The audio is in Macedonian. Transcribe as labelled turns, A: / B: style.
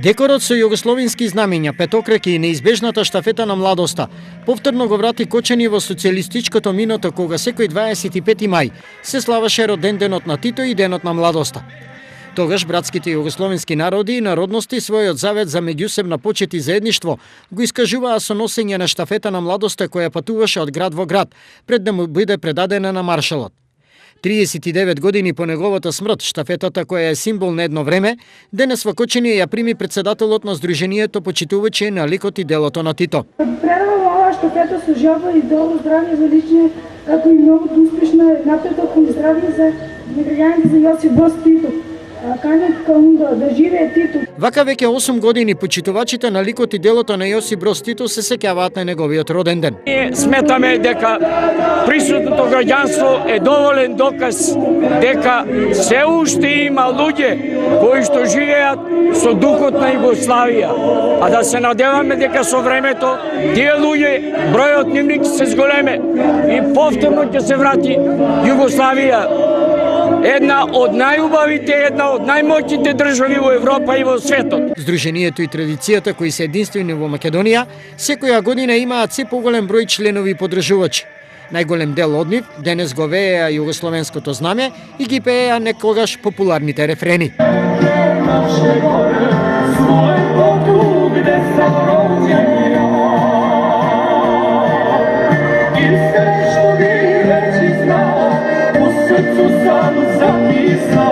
A: Декорот со југословенски знамења, петокреки и неизбежната штафета на младоста повторно го врати Кочани во социјалистичкото миното кога секој 25 мај се славаше роденденот на Тито и денот на младоста. Тогаш братските југословенски народи и народности својот завет за меѓусебна почет и заедништво го искажуваа со носење на штафета на младоста која патуваше од град во град пред да му биде предадена на маршалот. 39 години по неговата смрт, штафетата која е символ на едно време, денес во Кочани ја прими председателот на Сдруженијето почитувачи на ликот и делото на Тито.
B: Предавам оваа штафета со желба и долго здравје за личње, како и многу успешна напредок и здравје за граѓаните за Јосип Броз Тито. Канет Каунда, да живее Тито.
A: Вака веќе 8 години почитувачите на ликот и делото на Јосип Броз Тито се сеќаваат на неговиот роден ден.
C: Сметаме дека присутното граѓанство е доволен доказ дека се уште има луѓе кои што живеат со духот на Југославија. А да се надеваме дека со времето тие луѓе бројот нивни ќе се зголеме и повторно ќе се врати Југославија. Една од најубавите, една од најмоćните држави во Европа и во светот.
A: Сдруженијето и традицијата кои се единствени во Македонија, секоја година имаат се поголем број членови и поддржувачи. Најголем дел од нив денес го вееа југословенското знаме и ги пееа некогаш популарните рефрени.
D: Sam zapisao